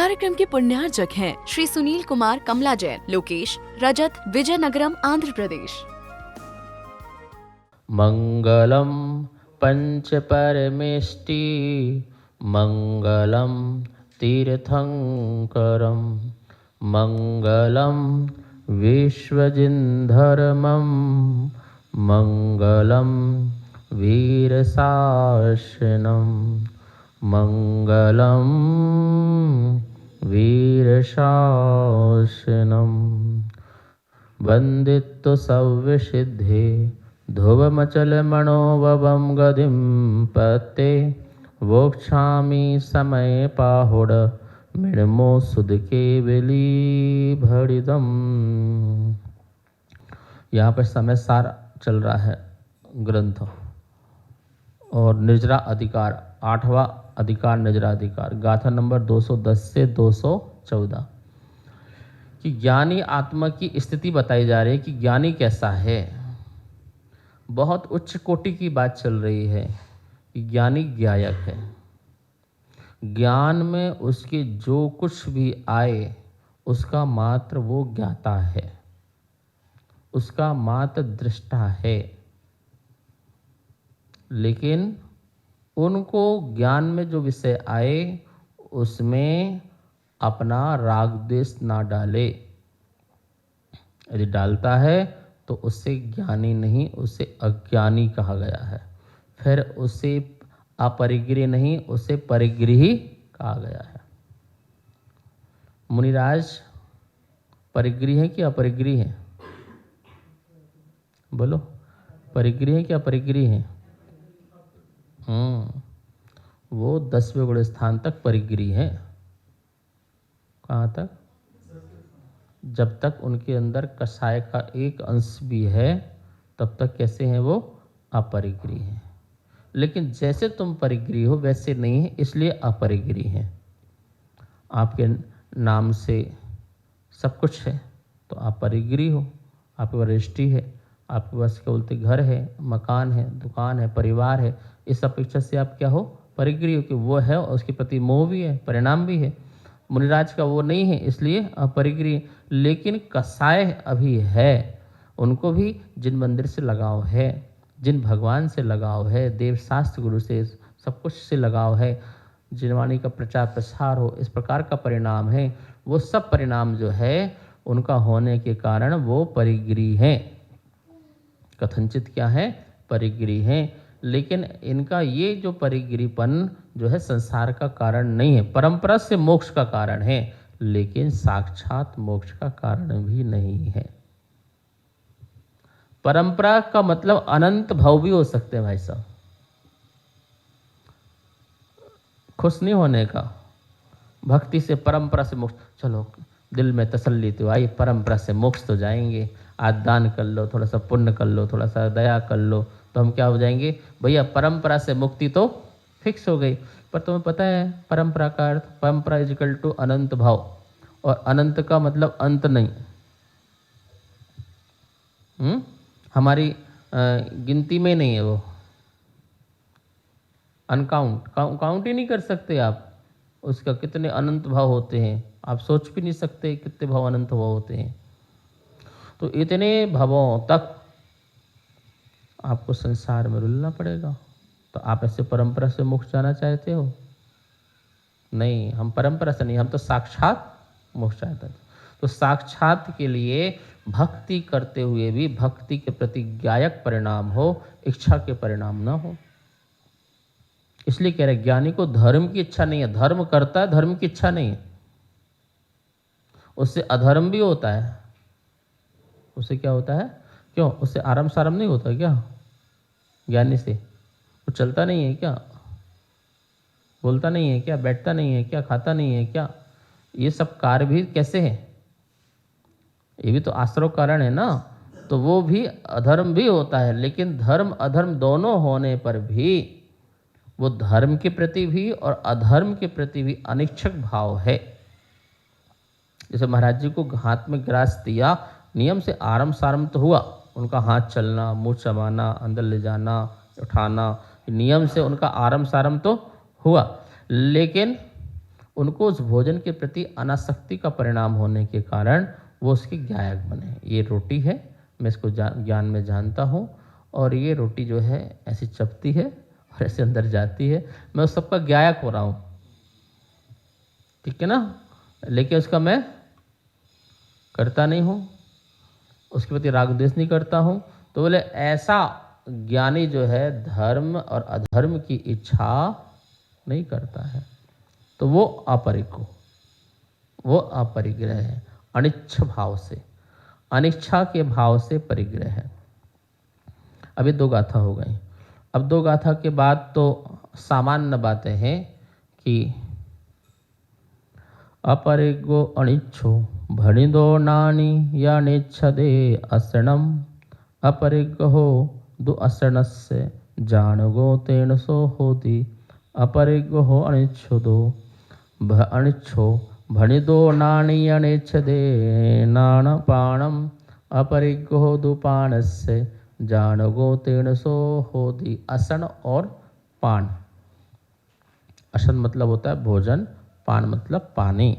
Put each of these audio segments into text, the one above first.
कार्यक्रम के पुण्यार्चक हैं श्री सुनील कुमार कमला जैन, लोकेश रजत, विजयनगरम, आंध्र प्रदेश। मंगलम पंच परमेष्टि मंगलम तीर्थंकरम मंगलम विश्वजिन्धर्मम मंगलम वीरशासनम मंगलम वीरशासनम वंदित्व सव्यसिद्धे ध्रुवमचलमणोवं गतिं पत्ते वोक्षामि समय पाहुड मृण्मो सुदके वेली भड़िदम। यहाँ पर समय सार चल रहा है ग्रंथ और निजरा अधिकार, 8वां अधिकार निजरा अधिकार, गाथा नंबर 210 से 214 कि ज्ञानी आत्मा की स्थिति बताई जा रही है कि ज्ञानी कैसा है। बहुत उच्च कोटि की बात चल रही है कि ज्ञानी ज्ञायक है। ज्ञान में उसके जो कुछ भी आए उसका मात्र वो ज्ञाता है, उसका मात्र दृष्टा है। लेकिन उनको ज्ञान में जो विषय आए उसमें अपना राग द्वेष ना डाले। यदि डालता है तो उससे ज्ञानी नहीं, उसे अज्ञानी कहा गया है। फिर उसे अपरिग्रही नहीं, उसे परिग्रही कहा गया है। मुनिराज परिग्रही है कि अपरिग्रही है? बोलो, परिग्रही है कि अपरिग्रही है? वो 10वें गुण स्थान तक परिग्रही है। कहाँ तक? जब तक उनके अंदर कषाय का एक अंश भी है तब तक कैसे हैं वो? अपरिग्रही हैं। लेकिन जैसे तुम परिग्रही हो वैसे नहीं है, इसलिए अपरिग्रही हैं। आपके नाम से सब कुछ है तो आप परिग्रही हो। आपके पास रजिस्ट्री है, आपके पास क्या बोलते घर है, मकान है, दुकान है, परिवार है, इस अपेक्षा से आप क्या हो? परिग्रही हो कि वो है और उसके प्रति मोह भी है, परिणाम भी है। मुनिराज का वो नहीं है इसलिए अपरिग्रही। लेकिन कसाय अभी है, उनको भी जिन मंदिर से लगाव है, जिन भगवान से लगाव है, देव शास्त्र गुरु से सब कुछ से लगाव है, जिन वाणी का प्रचार प्रसार हो, इस प्रकार का परिणाम है। वो सब परिणाम जो है उनका होने के कारण वो परिग्रही हैं। कथनचित क्या है? परिग्रही हैं। लेकिन इनका ये जो परिग्रहीपन जो है संसार का कारण नहीं है, परंपरा से मोक्ष का कारण है, लेकिन साक्षात मोक्ष का कारण भी नहीं है। परंपरा का मतलब अनंत भाव भी हो सकते हैं भाई साहब। खुश नहीं होने का, भक्ति से परंपरा से मोक्ष, चलो दिल में तसल्ली तो आई, परंपरा से मोक्ष तो जाएंगे, आज दान कर लो, थोड़ा सा पुण्य कर लो, थोड़ा सा दया कर लो तो हम क्या हो जाएंगे? भैया परंपरा से मुक्ति तो फिक्स हो गई। पर तुम्हें पता है परंपरा का अर्थ? परंपरा इजिकल टू अनंत भाव, और अनंत का मतलब अंत नहीं। हमारी गिनती में नहीं है वो, अनकाउंट, काउंट ही नहीं कर सकते आप उसका कितने अनंत भाव होते हैं। आप सोच भी नहीं सकते कितने भाव अनंत भाव होते हैं। तो इतने भावों तक आपको संसार में रुलना पड़ेगा। तो आप ऐसे परंपरा से मोक्ष जाना चाहते हो? नहीं, हम परंपरा से नहीं, हम तो साक्षात मोक्ष चाहते हैं। तो साक्षात के लिए भक्ति करते हुए भी भक्ति के प्रति ज्ञायक परिणाम हो, इच्छा के परिणाम ना हो। इसलिए कह रहे ज्ञानी को धर्म की इच्छा नहीं है। धर्म करता है, धर्म की इच्छा नहीं है। उससे अधर्म भी होता है। उससे क्या होता है? क्यों? उससे आराम साराम नहीं होता क्या? ज्ञानी से वो चलता नहीं है क्या? बोलता नहीं है क्या? बैठता नहीं है क्या? खाता नहीं है क्या? ये सब कार्य भी कैसे हैं? ये भी तो आश्रव कारण है ना। तो वो भी अधर्म भी होता है, लेकिन धर्म अधर्म दोनों होने पर भी वो धर्म के प्रति भी और अधर्म के प्रति भी अनिच्छक भाव है। जैसे महाराज जी को हाथ में ग्रास दिया, नियम से आरम सारम तो हुआ, उनका हाथ चलना, मुंह चबाना, अंदर ले जाना, उठाना, नियम से उनका आरम सारम तो हुआ, लेकिन उनको उस भोजन के प्रति अनासक्ति का परिणाम होने के कारण वो उसके गायक बने। ये रोटी है, मैं इसको ज्ञान में जानता हूँ, और ये रोटी जो है ऐसी चपती है और ऐसे अंदर जाती है, मैं उस सबका गायक हो रहा हूँ, ठीक है ना, लेकिन उसका मैं करता नहीं हूँ, उसके प्रति राग द्वेष नहीं करता हूँ। तो बोले ऐसा ज्ञानी जो है धर्म और अधर्म की इच्छा नहीं करता है, तो वो अपरिग्रह, वो अपरिग्रह है, अनिच्छ भाव से, अनिच्छा के भाव से परिग्रह है। अभी 2 गाथा हो गई। अब 2 गाथा के बाद तो सामान्य बातें हैं कि अपरिग्रो अनिच्छो भणिदो नानी या निच्छदे असरणम अपरिग्रहो दु असरणस्य जानगो तेन सो होति अपरिग्रहो अनिच्छुदो अनिच्छो भणिदो नानी या निच्छदे नाणपाणम अपरिग्रहो दुपानस्य जानगो तेन सो होति। असन और पान, असन मतलब होता है भोजन, पान मतलब पानी।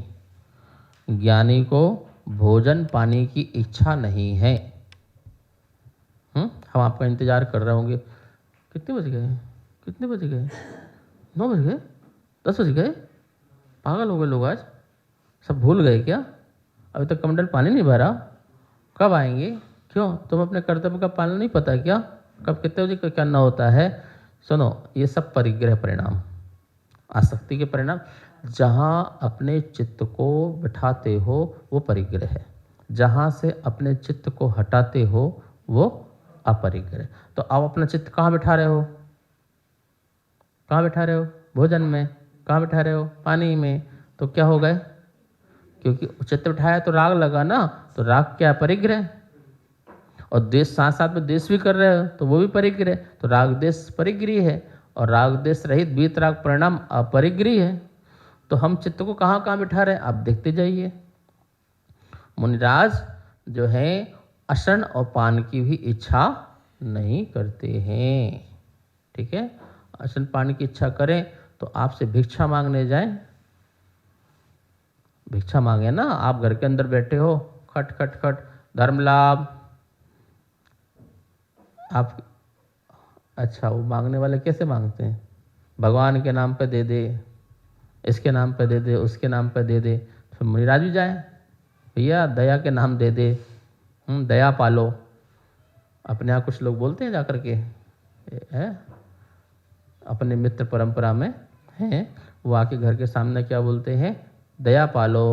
ज्ञानी को भोजन पानी की इच्छा नहीं है। हम आपका इंतजार कर रहे होंगे, कितने बज गए, कितने बज गए, 9 बज गए, 10 बज गए, पागल हो गए लोग आज, सब भूल गए क्या, अभी तक कमंडल पानी नहीं भरा, कब आएंगे, क्यों, तुम अपने कर्तव्य का पालन नहीं पता क्या, कब कितने बजे क्या करना होता है। सुनो, ये सब परिग्रह परिणाम, आसक्ति के परिणाम। जहाँ अपने चित्त को बिठाते हो वो परिग्रह है, जहाँ से अपने चित्त को हटाते हो वो अपरिग्रह। तो आप अपना चित्त कहाँ बिठा रहे हो, कहाँ बिठा रहे हो, भोजन में, कहाँ बिठा रहे हो, पानी में, तो क्या हो गए, क्योंकि चित्त बिठाया तो राग लगा ना, तो राग क्या, परिग्रह। और देश साथ साथ में देश भी कर रहे हो तो वो भी परिग्रह, तो राग देश परिग्रह है, और राग देश रहित वीतराग परिणाम अपरिग्रह है। तो हम चित्त को कहाँ कहाँ बिठा रहे हैं आप देखते जाइए। मुनिराज जो है अशन और पान की भी इच्छा नहीं करते हैं, ठीक है। अशन पान की इच्छा करें तो आपसे भिक्षा मांगने जाएं, भिक्षा मांगे ना, आप घर के अंदर बैठे हो, खट खट खट धर्म लाभ, आप अच्छा, वो मांगने वाले कैसे मांगते हैं, भगवान के नाम पे दे दे, इसके नाम पे दे दे, उसके नाम पे दे दे। फिर मुनिराज भी जाए, भैया दया के नाम दे दे, दया पालो। अपने यहाँ कुछ लोग बोलते हैं जाकर के, है अपने मित्र परंपरा में हैं, वो आके घर के सामने क्या बोलते हैं, दया पालो।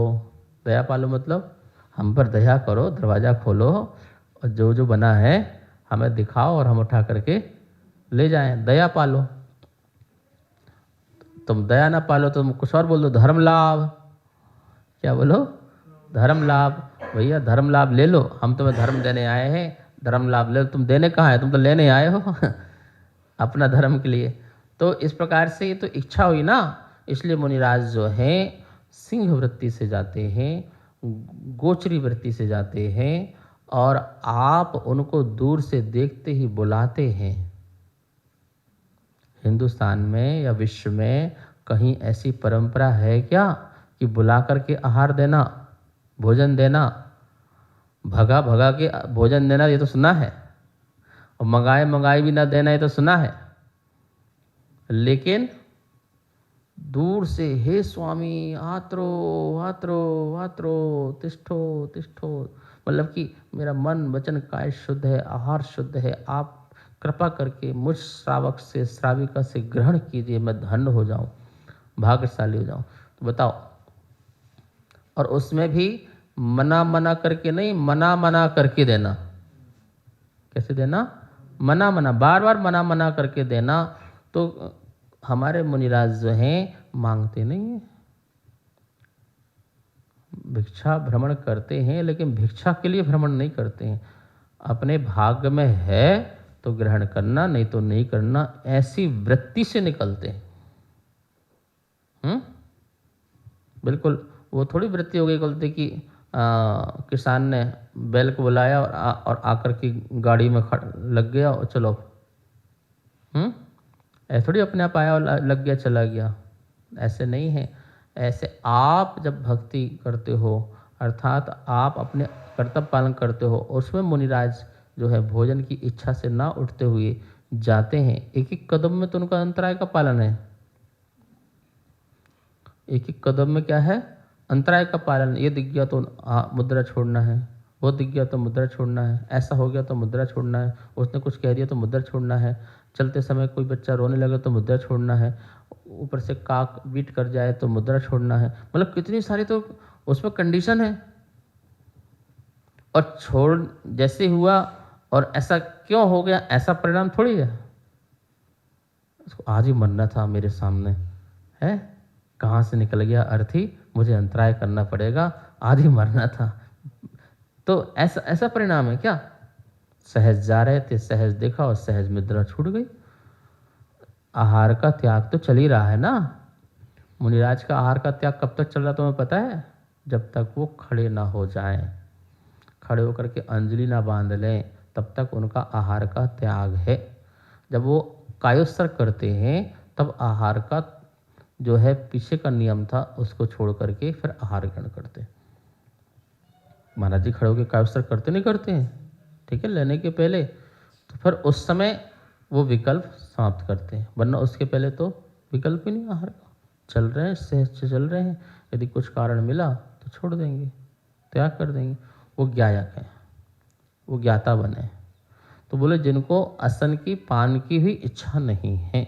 दया पालो मतलब हम पर दया करो, दरवाज़ा खोलो और जो जो बना है हमें दिखाओ और हम उठा करके ले जाएं, दया पालो। तुम दया ना पालो तो तुम कुछ और बोल दो, धर्म लाभ। क्या बोलो, धर्म लाभ। भैया धर्म लाभ ले लो, हम तुम्हें धर्म देने आए हैं, धर्म लाभ ले लो। तुम देने कहाँ है, तुम तो लेने आए हो अपना धर्म के लिए। तो इस प्रकार से ये तो इच्छा हुई ना, इसलिए मुनिराज जो हैं सिंह वृत्ति से जाते हैं, गोचरी वृत्ति से जाते हैं, और आप उनको दूर से देखते ही बुलाते हैं। हिंदुस्तान में या विश्व में कहीं ऐसी परंपरा है क्या कि बुला करके आहार देना, भोजन देना, भगा भगा के भोजन देना, ये तो सुना है, और मंगाए मंगाए भी ना देना, ये तो सुना है। लेकिन दूर से हे स्वामी आत्रो आत्रो आत्रो तिष्ठो तिष्ठो, मतलब कि मेरा मन वचन काय शुद्ध है, आहार शुद्ध है, आप कृपा करके मुझ श्रावक से श्राविका से ग्रहण कीजिए, मैं धन्य हो जाऊं, भाग्यशाली हो जाऊं। तो बताओ, और उसमें भी मना मना करके नहीं, मना मना करके देना। कैसे देना, मना मना, बार बार मना मना करके देना। तो हमारे मुनिराज जो हैं मांगते नहीं हैं, भिक्षा भ्रमण करते हैं, लेकिन भिक्षा के लिए भ्रमण नहीं करते हैं। अपने भाग्य में है तो ग्रहण करना, नहीं तो नहीं करना, ऐसी वृत्ति से निकलते हैं। बिल्कुल वो थोड़ी वृत्ति हो गई बोलते कि किसान ने बैल को बुलाया और आकर के गाड़ी में लग गया और चलो, ऐसे थोड़ी अपने आप आया और लग गया चला गया, ऐसे नहीं है। ऐसे आप जब भक्ति करते हो अर्थात आप अपने कर्तव्य पालन करते हो, उसमें मुनिराज जो है भोजन की इच्छा से ना उठते हुए जाते हैं, एक एक कदम में तो उनका अंतराय का पालन है। एक एक कदम में क्या है? अंतराय का पालन। ये दिख गया तो मुद्रा छोड़ना है, वो दिख गया तो मुद्रा छोड़ना है, ऐसा हो गया तो मुद्रा छोड़ना है, उसने कुछ कह दिया तो मुद्रा छोड़ना है, चलते समय कोई बच्चा रोने लगे तो मुद्रा छोड़ना है, ऊपर से काक बीट कर जाए तो मुद्रा छोड़ना है। मतलब कितनी सारी तो उसमें कंडीशन है। और छोड़ जैसे हुआ और ऐसा क्यों हो गया, ऐसा परिणाम थोड़ी है। उसको आज ही मरना था मेरे सामने है, कहाँ से निकल गया अर्थी, मुझे अंतराय करना पड़ेगा, आज ही मरना था। तो ऐसा ऐसा परिणाम है क्या? सहज जा रहे थे, सहज देखा और सहज मुद्रा छूट गई। आहार का त्याग तो चल ही रहा है ना। मुनिराज का आहार का त्याग कब तक चल रहा तुम्हें पता है? जब तक वो खड़े ना हो जाएं, खड़े होकर के अंजलि ना बांध लें, तब तक उनका आहार का त्याग है। जब वो कायोत्सर्ग करते हैं तब आहार का जो है पीछे का नियम था उसको छोड़ करके फिर आहार ग्रहण करते। महाराज जी खड़े होकर कायोत्सर्ग करते नहीं करते हैं, ठीक है, लेने के पहले, तो फिर उस समय वो विकल्प समाप्त करते हैं, वरना उसके पहले तो विकल्प ही नहीं आहार का। चल रहे हैं, सहज से चल रहे हैं, यदि कुछ कारण मिला तो छोड़ देंगे, त्याग कर देंगे। वो ज्ञायक है, वो ज्ञाता बने। तो बोले जिनको असन की पान की भी इच्छा नहीं है,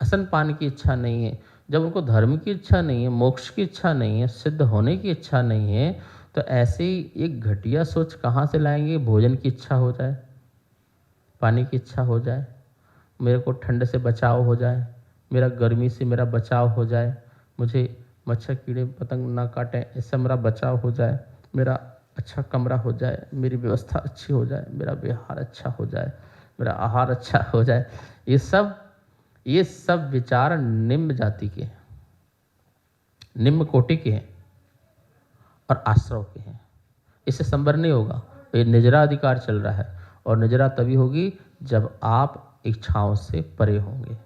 असन पान की इच्छा नहीं है, जब उनको धर्म की इच्छा नहीं है, मोक्ष की इच्छा नहीं है, सिद्ध होने की इच्छा नहीं है, तो ऐसे ही एक घटिया सोच कहाँ से लाएंगे? भोजन की इच्छा हो जाए, पानी की इच्छा हो जाए, मेरे को ठंड से बचाव हो जाए, मेरा गर्मी से मेरा बचाव हो जाए, मुझे मच्छर कीड़े पतंग ना काटें, इससे मेरा बचाव हो जाए, मेरा अच्छा कमरा हो जाए, मेरी व्यवस्था अच्छी हो जाए, मेरा व्यवहार अच्छा हो जाए, मेरा आहार अच्छा हो जाए। ये सब विचार निम्न जाति के हैं, निम्न कोटि के हैं और आश्रव के हैं। इससे संबर नहीं होगा। ये निजरा अधिकार चल रहा है, और निजरा तभी होगी जब आप इच्छाओं से परे होंगे,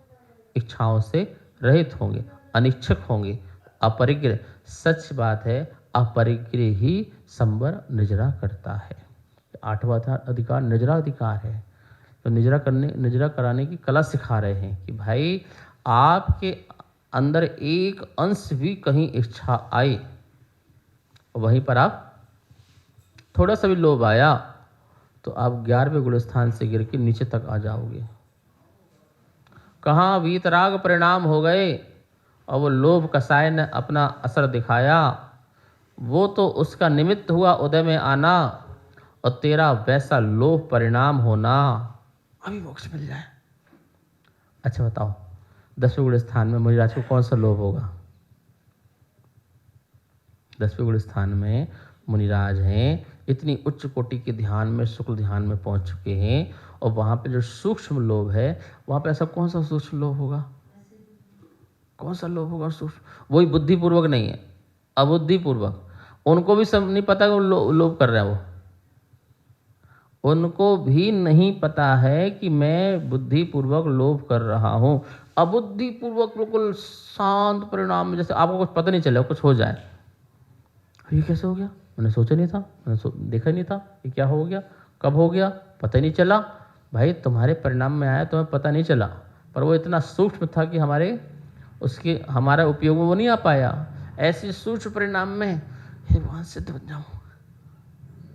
इच्छाओं से रहित होंगे, अनिच्छुक होंगे, अपरिग्रह। सच बात है, अपरिग्रह ही संबर निजरा करता है। 8वां अधिकार निजरा अधिकार है। तो निजरा कराने की कला सिखा रहे हैं कि भाई आपके अंदर एक अंश भी कहीं इच्छा आई, वहीं पर आप थोड़ा सा भी लोभ आया तो आप 11वें गुण स्थान से गिर के नीचे तक आ जाओगे। कहाँ वीतराग परिणाम हो गए और वो लोभ कसाय ने अपना असर दिखाया, वो तो उसका निमित्त हुआ उदय में आना, और तेरा वैसा लोभ परिणाम होना, अभी मोक्ष मिल जाए। अच्छा बताओ, 10वें गुण स्थान में मुनिराज को कौन सा लोभ होगा? 10वें गुण स्थान में मुनिराज हैं, इतनी उच्च कोटि के ध्यान में, शुक्ल ध्यान में पहुंच चुके हैं, और वहां पे जो सूक्ष्म लोभ है, वहां पे ऐसा कौन सा सूक्ष्म लोभ होगा? कौन सा लोभ होगा सूक्ष्म? वही बुद्धिपूर्वक नहीं है, अबुद्धिपूर्वक। उनको भी सब नहीं पता कि वो लोभ कर रहे हैं। उनको भी नहीं पता है कि मैं बुद्धिपूर्वक लोभ कर रहा हूँ। अबुद्धिपूर्वक बिल्कुल शांत परिणाम में, जैसे आपको कुछ पता नहीं चला, कुछ हो जाए, ये कैसे हो गया, मैंने सोचा नहीं था, मैंने देखा नहीं था, ये क्या हो गया, कब हो गया, पता ही नहीं चला। भाई तुम्हारे परिणाम में आया, तुम्हें पता नहीं चला, पर वो इतना सूक्ष्म था कि हमारा उपयोग में वो नहीं आ पाया। ऐसे सूक्ष्म परिणाम में भगवान सिद्ध बन जाऊँ,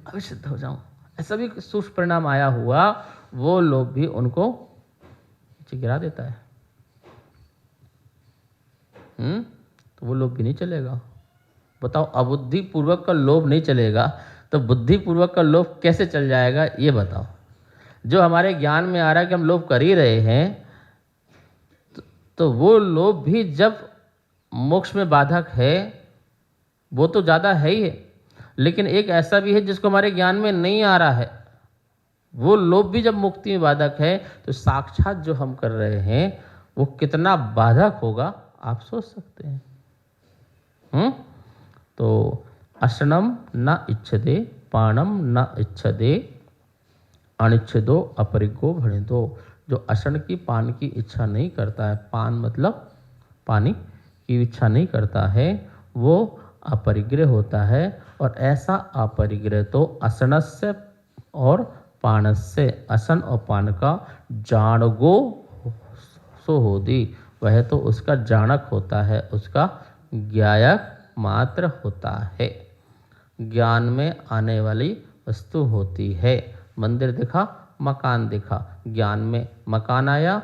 अभी सिद्ध हो जाऊँ, ऐसा भी सूक्ष्म परिणाम आया हुआ, वो लोभ भी उनको नीचे गिरा देता है। तो वो लोभ भी नहीं चलेगा। बताओ, अबुद्धिपूर्वक का लोभ नहीं चलेगा तो बुद्धिपूर्वक का लोभ कैसे चल जाएगा, ये बताओ। जो हमारे ज्ञान में आ रहा है कि हम लोभ कर ही रहे हैं, तो वो लोभ भी जब मोक्ष में बाधक है, वो तो ज़्यादा है ही है, लेकिन एक ऐसा भी है जिसको हमारे ज्ञान में नहीं आ रहा है, वो लोभ भी जब मुक्ति में बाधक है, तो साक्षात जो हम कर रहे हैं वो कितना बाधक होगा आप सोच सकते हैं। तो अशनम न इच्छदे, पाणम न इच्छदे, अनिच्छदो अपरिगो भणितो। जो अशन की, पान की इच्छा नहीं करता है, पान मतलब पानी की इच्छा नहीं करता है वो अपरिग्रह होता है। और ऐसा अपरिग्रह तो असनस्य और पानस्य, असन और पान का जाणगो सो होदी, वह तो उसका जाणक होता है, उसका ज्ञायक मात्र होता है, ज्ञान में आने वाली वस्तु होती है। मंदिर दिखा, मकान दिखा, ज्ञान में मकान आया,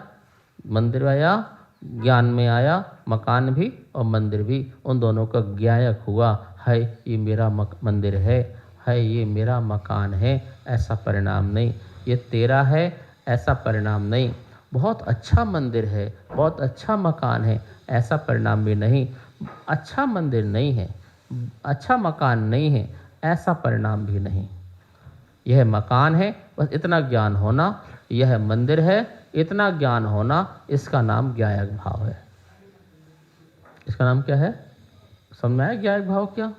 मंदिर आया, ज्ञान में आया मकान भी और मंदिर भी, उन दोनों का ज्ञायक हुआ है। ये मेरा मंदिर है ये मेरा मकान है, ऐसा परिणाम नहीं। ये तेरा है, ऐसा परिणाम नहीं। बहुत अच्छा मंदिर है, बहुत अच्छा मकान है, ऐसा परिणाम भी नहीं। अच्छा मंदिर नहीं है, अच्छा मकान नहीं है, ऐसा परिणाम भी नहीं। यह मकान है, बस इतना ज्ञान होना, यह मंदिर है, इतना ज्ञान होना, इसका नाम ज्ञायक भाव है। इसका नाम क्या है? समझ में आया ज्ञायक भाव क्या?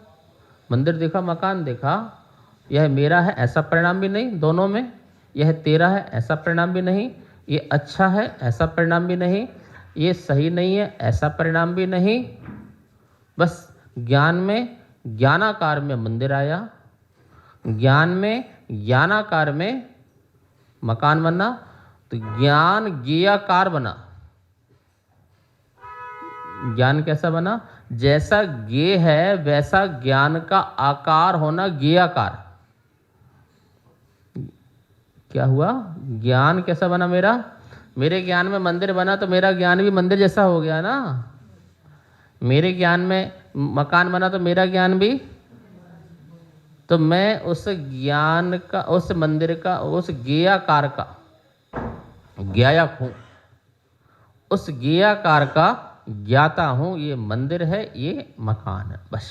मंदिर देखा, मकान देखा, यह मेरा है ऐसा परिणाम भी नहीं दोनों में, यह तेरा है ऐसा परिणाम भी नहीं, ये अच्छा है ऐसा परिणाम भी नहीं, ये सही नहीं है ऐसा परिणाम भी नहीं। बस ज्ञान में ज्ञानाकार में मंदिर आया, ज्ञान में ज्ञानाकार में मकान बना, तो ज्ञान ज्ञेयाकार बना। ज्ञान कैसा बना? जैसा ज्ञेय है वैसा ज्ञान का आकार होना ज्ञेयाकार। क्या हुआ? ज्ञान कैसा बना मेरा? मेरे ज्ञान में मंदिर बना तो मेरा ज्ञान भी मंदिर जैसा हो गया ना। मेरे ज्ञान में मकान बना तो मेरा ज्ञान भी, तो मैं उस ज्ञान का, उस मंदिर का, उस ज्ञेयाकार का ज्ञायक हूँ, उस ज्ञेयाकार का ज्ञाता हूँ। ये मंदिर है, ये मकान है। बस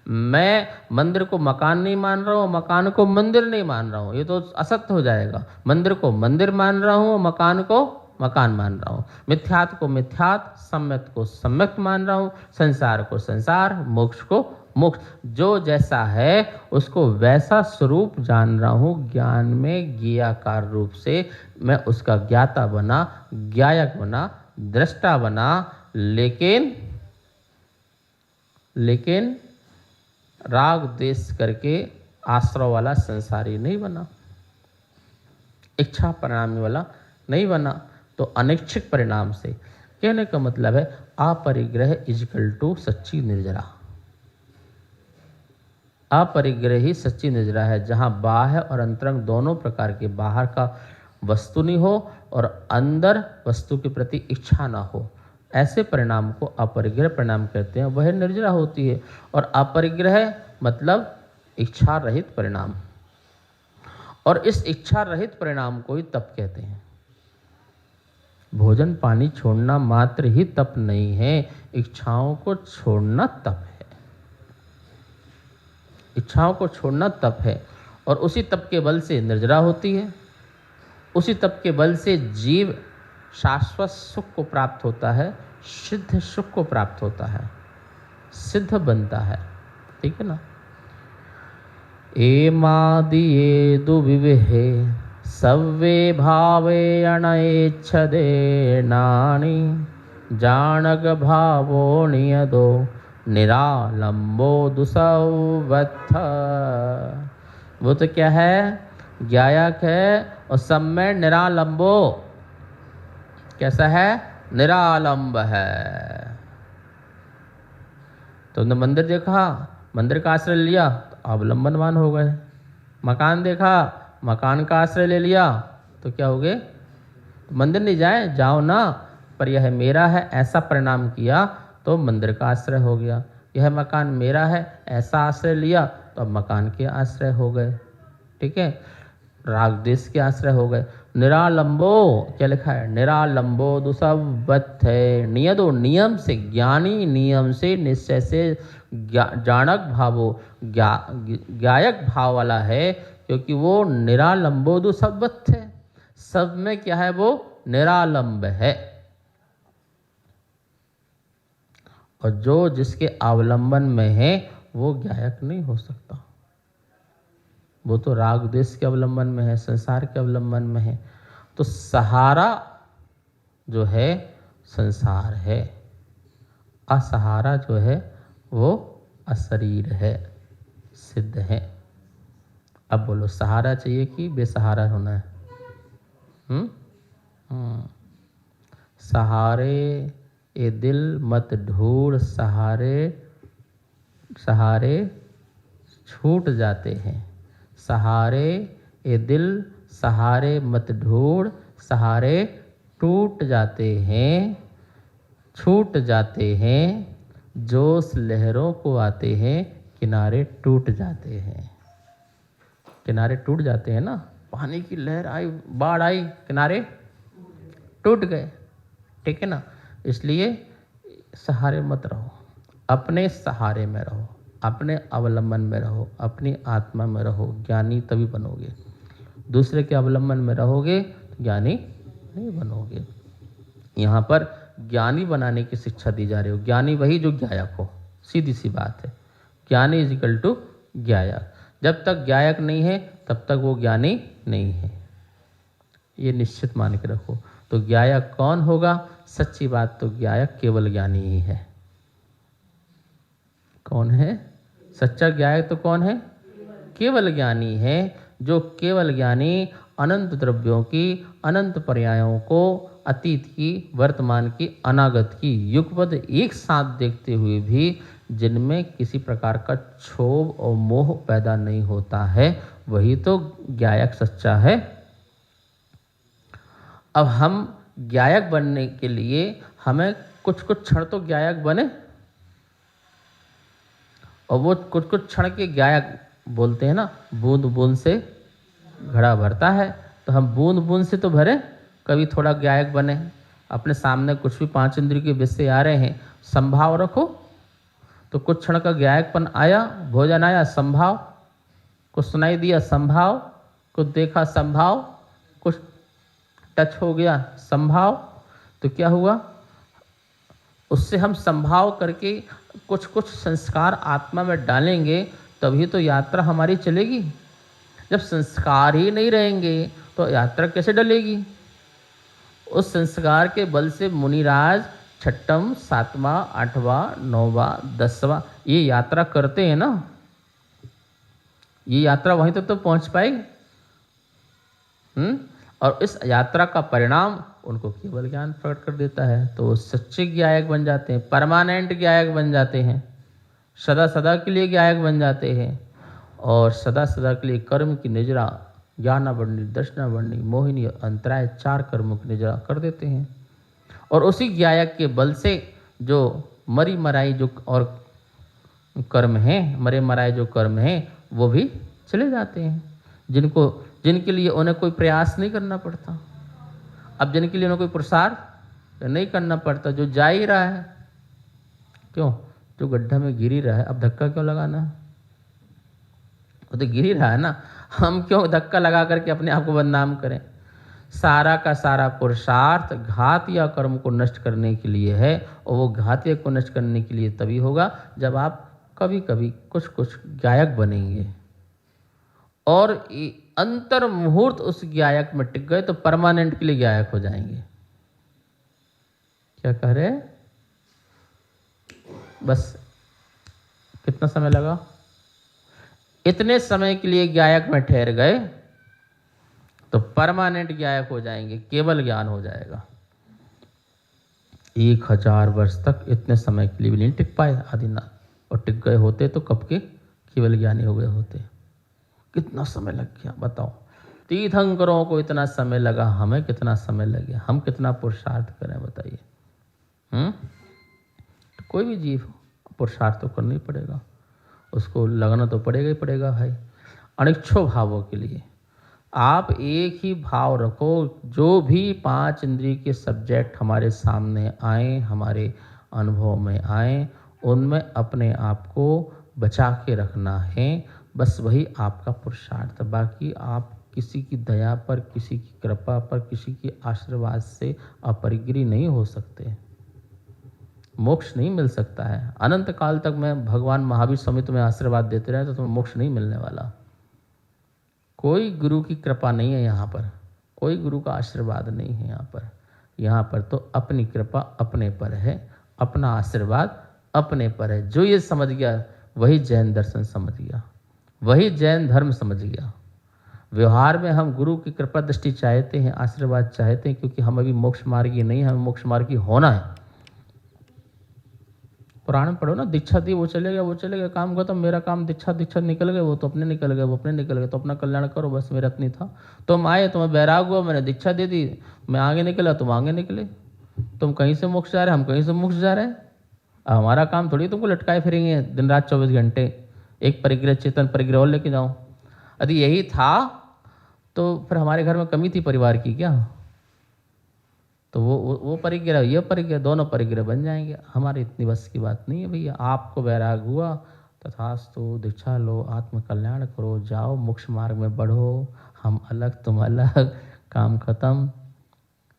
मैं मंदिर को मकान नहीं मान रहा हूँ, मकान को मंदिर नहीं मान रहा हूँ, ये तो असत्य हो जाएगा। मंदिर को मंदिर मान रहा हूँ, मकान को मकान मान रहा हूँ, मिथ्यात को मिथ्यात, सम्यक को सम्यक मान रहा हूँ, संसार को संसार, मोक्ष को मोक्ष। जो जैसा है उसको वैसा स्वरूप जान रहा हूँ। ज्ञान में ज्ञेयाकार रूप से मैं उसका ज्ञाता बना, ज्ञायक बना, दृष्टा बना, लेकिन राग द्वेष करके आश्रव वाला संसारी नहीं बना, इच्छा परिणाम वाला नहीं बना। तो अनैच्छिक परिणाम से कहने का मतलब है अपरिग्रह इक्वल टू सच्ची निर्जरा। अपरिग्रह ही सच्ची निर्जरा है, जहाँ बाह्य और अंतरंग दोनों प्रकार के, बाहर का वस्तु नहीं हो और अंदर वस्तु के प्रति इच्छा ना हो, ऐसे परिणाम को अपरिग्रह परिणाम कहते हैं। वह निर्जरा होती है। और अपरिग्रह मतलब इच्छा रहित परिणाम, और इस इच्छा रहित परिणाम को ही तप कहते हैं। भोजन पानी छोड़ना मात्र ही तप नहीं है, इच्छाओं को छोड़ना तप है। इच्छाओं को छोड़ना तप है, और उसी तप के बल से निर्जरा होती है, उसी तप के बल से जीव शाश्वत सुख को प्राप्त होता है, सिद्ध सुख को प्राप्त होता है, सिद्ध बनता है। ठीक है ना? एमादिये दुविविहे सव्वे भावे अनैच्छदे नानि जानक भावो नियदो निरालंबो दुसवत्थ। वो तो क्या है? ज्ञायक है, और सब में निरालंबो। कैसा है? निरालंब है। तुमने मंदिर देखा, मंदिर का आश्रय लिया तो अवलंबनवान हो गए। मकान देखा, मकान का आश्रय ले लिया तो क्या हो गए? तो मंदिर नहीं जाओ ना, पर यह मेरा है ऐसा परिणाम किया तो मंदिर का आश्रय हो गया। यह मकान मेरा है ऐसा आश्रय लिया तो अब मकान के आश्रय हो गए। ठीक है? राग देश के आश्रय हो गए। निरालंबो क्या लिखा है? निरालंबो दुसवत्थ है। नियदो नियम से, ज्ञानी नियम से, निश्चय से, जानक भावो ज्ञायक भाव वाला है, क्योंकि वो निरालंबो दुसवत्थ है। सब में क्या है? वो निरालंब है। और जो जिसके अवलंबन में है वो ज्ञायक नहीं हो सकता। वो तो राग देश के अवलंबन में है, संसार के अवलंबन में है। तो सहारा जो है संसार है, असहारा जो है वो अशरीर है, सिद्ध है। अब बोलो सहारा चाहिए कि बेसहारा होना है? सहारे ए दिल मत ढूंढ, सहारे सहारे छूट जाते हैं। सहारे ए दिल सहारे मत ढूंढ, सहारे टूट जाते हैं, छूट जाते हैं। जोश लहरों को आते हैं, किनारे टूट जाते हैं। किनारे टूट जाते हैं ना, पानी की लहर आई, बाढ़ आई, किनारे टूट गए, ठीक है ना। इसलिए सहारे मत रहो, अपने सहारे में रहो, अपने अवलंबन में रहो, अपनी आत्मा में रहो, ज्ञानी तभी बनोगे। दूसरे के अवलंबन में रहोगे तो ज्ञानी नहीं बनोगे। यहाँ पर ज्ञानी बनाने की शिक्षा दी जा रही हो। ज्ञानी वही जो ज्ञायक हो, सीधी सी बात है। ज्ञानी इज इक्वल टू ज्ञायक। जब तक ज्ञायक नहीं है तब तक वो ज्ञानी नहीं है, ये निश्चित मान के रखो। तो ज्ञायक कौन होगा? सच्ची बात तो ज्ञायक केवल ज्ञानी ही है। कौन है सच्चा ज्ञायक? तो कौन है? केवल ज्ञानी है। जो केवल ज्ञानी अनंत द्रव्यों की, अनंत पर्यायों को, अतीत की, वर्तमान की, अनागत की युगपद एक साथ देखते हुए भी जिनमें किसी प्रकार का क्षोभ और मोह पैदा नहीं होता है, वही तो ज्ञायक सच्चा है। अब हम ज्ञायक बनने के लिए हमें कुछ कुछ क्षण तो ज्ञायक बने, और वो कुछ कुछ क्षण के ज्ञायक बोलते हैं ना, बूंद बूंद से घड़ा भरता है। तो हम बूंद बूंद से तो भरे, कभी थोड़ा ज्ञायक बने। अपने सामने कुछ भी पांच इंद्रिय के विषय आ रहे हैं, संभाव रखो, तो कुछ क्षण का ज्ञायकपन आया, भोजन आया संभाव, कुछ सुनाई दिया संभाव, कुछ देखा संभाव, कुछ टच हो गया संभाव। तो क्या हुआ? उससे हम संभाव करके कुछ कुछ संस्कार आत्मा में डालेंगे, तभी तो यात्रा हमारी चलेगी। जब संस्कार ही नहीं रहेंगे तो यात्रा कैसे डलेगी? उस संस्कार के बल से मुनिराज छठम, सातवां, आठवां, नौवां, 10वां ये यात्रा करते हैं ना, ये यात्रा वहीं तक तो पहुंच पाएगी। और इस यात्रा का परिणाम उनको केवल ज्ञान प्रकट कर देता है। तो वो सच्चे ज्ञायक बन जाते हैं, परमानेंट ज्ञायक बन जाते हैं, सदा सदा के लिए ज्ञायक बन जाते हैं। और सदा सदा के लिए कर्म की निजरा, ज्ञाना बढ़नी, दर्शना बढ़नी, मोहिनी, अंतराय, 4 कर्मों की निजरा कर देते हैं। और उसी ज्ञायक के बल से जो मरी मराई जो और कर्म हैं, मरे मराए जो कर्म हैं, वो भी चले जाते हैं, जिनके लिए उन्हें कोई प्रयास नहीं करना पड़ता। अब जिनके लिए उन्हें कोई पुरुषार्थ नहीं करना पड़ता, जो जा ही रहा है, क्यों? जो गड्ढा में गिर ही रहा है, अब धक्का क्यों लगाना? वो तो गिर ही रहा है ना, हम क्यों धक्का लगा करके अपने आप को बदनाम करें? सारा का सारा पुरुषार्थ घातीय कर्म को नष्ट करने के लिए है, और वो घातीय को नष्ट करने के लिए तभी होगा जब आप कभी कभी कुछ कुछ ज्ञायक बनेंगे, और अंतर मुहूर्त उस ज्ञायक में टिक गए तो परमानेंट के लिए ज्ञायक हो जाएंगे। क्या कह रहे? बस कितना समय लगा? इतने समय के लिए ज्ञायक में ठहर गए तो परमानेंट ज्ञायक हो जाएंगे, केवल ज्ञान हो जाएगा। 1000 वर्ष तक इतने समय के लिए भी नहीं टिक पाए आदिनाथ, और टिक गए होते तो कब के केवल ज्ञानी हो गए होते। कितना समय लग गया बताओ? तीर्थंकरों को इतना समय लगा, हमें कितना समय लग गया? हम कितना पुरुषार्थ करें बताइए? तो कोई भी जीव पुरुषार्थ तो करना ही पड़ेगा, उसको लगना तो पड़ेगा ही पड़ेगा भाई। अनिच्छो भावों के लिए आप एक ही भाव रखो, जो भी 5 इंद्रिय के सब्जेक्ट हमारे सामने आए, हमारे अनुभव में आए, उनमें अपने आप को बचा के रखना है। बस वही आपका पुरुषार्थ। बाकी आप किसी की दया पर, किसी की कृपा पर, किसी के आशीर्वाद से अपरिग्रही नहीं हो सकते। मोक्ष नहीं मिल सकता है। अनंत काल तक मैं भगवान महावीर स्वामी तुम्हें आशीर्वाद देते रहे तो तुम्हें मोक्ष नहीं मिलने वाला। कोई गुरु की कृपा नहीं है यहाँ पर, कोई गुरु का आशीर्वाद नहीं है यहाँ पर। यहाँ पर तो अपनी कृपा अपने पर है, अपना आशीर्वाद अपने पर है। जो ये समझ गया वही जैन दर्शन समझ गया, वही जैन धर्म समझ गया। व्यवहार में हम गुरु की कृपा दृष्टि चाहते हैं, आशीर्वाद चाहते हैं, क्योंकि हम अभी मोक्ष मार्गी नहीं, हमें मोक्ष मार्गी होना है। पुराण में पढ़ो ना, दीक्षा दी वो चले गए, वो चले गए, काम खत्म, मेरा काम दीक्षा निकल गए, वो तो अपने निकल गए, वो अपने निकल गए, तो अपना कल्याण करो, बस मेरा इतनी था। तुम आए, तुम्हें बैराग हुआ, मैंने दीक्षा दे दी, मैं आगे निकला, तुम आगे निकले। तुम कहीं से मोक्ष जा रहे, हम कहीं से मोक्ष जा रहे हैं। अब हमारा काम थोड़ी तुमको लटकाए फिरेंगे दिन रात 24 घंटे, एक परिग्रह चेतन परिग्रह और लेके जाओ। यदि यही था तो फिर हमारे घर में कमी थी परिवार की क्या? तो वो परिग्रह, ये परिग्रह, दोनों परिग्रह बन जाएंगे। हमारी इतनी बस की बात नहीं है भैया। आपको वैराग हुआ, तथास्तु, दीक्षा लो, आत्म कल्याण करो, जाओ मोक्ष मार्ग में बढ़ो, हम अलग तुम अलग, काम खत्म।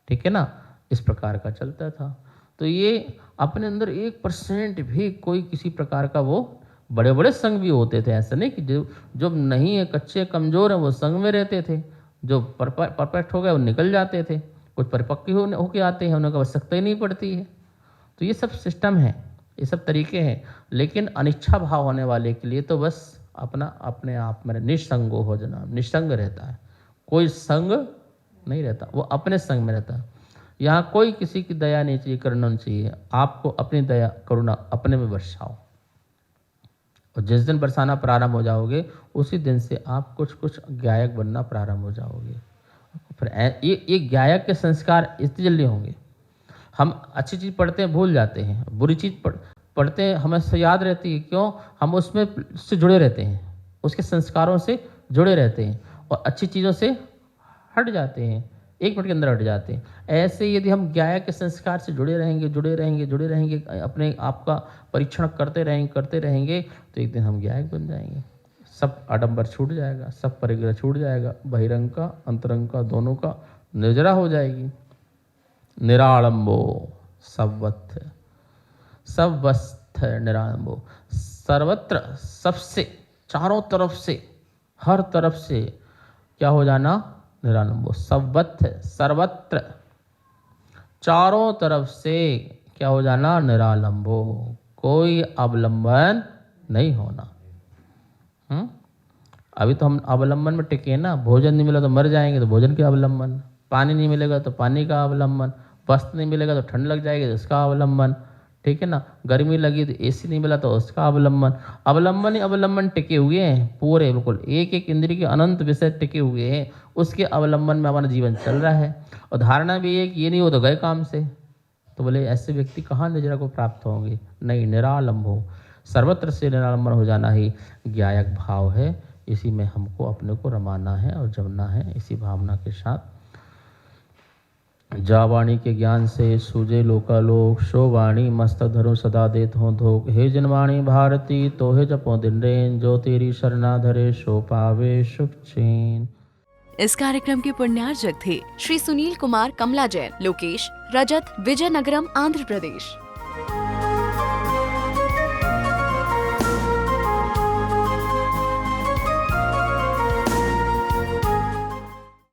ठीक है ना? इस प्रकार का चलता था। तो ये अपने अंदर 1% भी कोई किसी प्रकार का, वो बड़े बड़े संघ भी होते थे, ऐसा नहीं कि जो नहीं है, कच्चे कमज़ोर हैं, वो संघ में रहते थे। जो परफेक्ट हो गए वो निकल जाते थे। कुछ परिपक्व होके आते हैं, उन्हें आवश्यकता ही नहीं पड़ती है। तो ये सब सिस्टम है, ये सब तरीके हैं। लेकिन अनिच्छा भाव होने वाले के लिए तो बस अपना अपने आप में निसंगो हो जाना, निसंग रहता है, कोई संग नहीं रहता, वो अपने संग में रहता है। यहाँ कोई किसी की दया नहीं चाहिए, करुणा नहीं चाहिए। आपको अपनी दया करुणा अपने में बरसाओ, और जिस दिन बरसाना प्रारंभ हो जाओगे उसी दिन से आप कुछ गायक बनना प्रारंभ हो जाओगे। फिर ये गायक के संस्कार इतनी जल्दी होंगे। हम अच्छी चीज़ पढ़ते हैं भूल जाते हैं, बुरी चीज़ पढ़ते हैं हमें से याद रहती है। क्यों? हम उसमें से जुड़े रहते हैं, उसके संस्कारों से जुड़े रहते हैं, और अच्छी चीज़ों से हट जाते हैं, 1 मिनट के अंदर हट जाते हैं। ऐसे यदि हम गायक के संस्कार से जुड़े रहेंगे, अपने आप का परीक्षण करते रहेंगे, तो एक दिन हम गायक बन जाएंगे। सब आडंबर छूट जाएगा, सब परिग्रह छूट जाएगा, बहिरंग का अंतरंग का दोनों का निर्जरा हो जाएगी। निरालंबो सवस्थ निरालंबो, सर्वत्र, सबसे, चारों तरफ से, हर तरफ से क्या हो जाना? निरालंबो, सर्वत्र, चारों तरफ से क्या हो जाना? निरालंबो, कोई अवलंबन नहीं होना। अभी तो हम अवलंबन में टिके ना, भोजन नहीं मिला तो मर जाएंगे, तो भोजन के अवलंबन, पानी नहीं मिलेगा तो पानी का अवलंबन, वस्त्र नहीं मिलेगा तो ठंड लग जाएगी तो उसका अवलंबन, ठीक है ना, गर्मी लगी तो एसी नहीं मिला तो उसका अवलंबन। अवलंबन ही अवलंबन टिके हुए हैं पूरे, बिल्कुल एक एक इंद्रिय के अनंत विषय टिके हुए हैं, उसके अवलंबन में हमारा जीवन चल रहा है। और धारणा भी है कि ये नहीं हो तो गए काम से। तो बोले ऐसे व्यक्ति कहाँ निजरा को प्राप्त होंगे? नहीं, निरालंबो, सर्वत्र से निरालंबन हो जाना ही गायक भाव है। इसी में हमको अपने को रमाना है और जमना है, इसी भावना के साथ। जा वाणी के ज्ञान से सूझे लोकालोक, शो वाणी मस्तक धरो सदा देत हो धोख। हे जनवाणी भारती तो हे जपो दिन रेन, जो तेरी शरणा धरे सो पावे सुख चैन। इस कार्यक्रम के पुण्यार्जक थे श्री सुनील कुमार कमला जैन, लोकेश, रजत, विजयनगरम, आंध्र प्रदेश।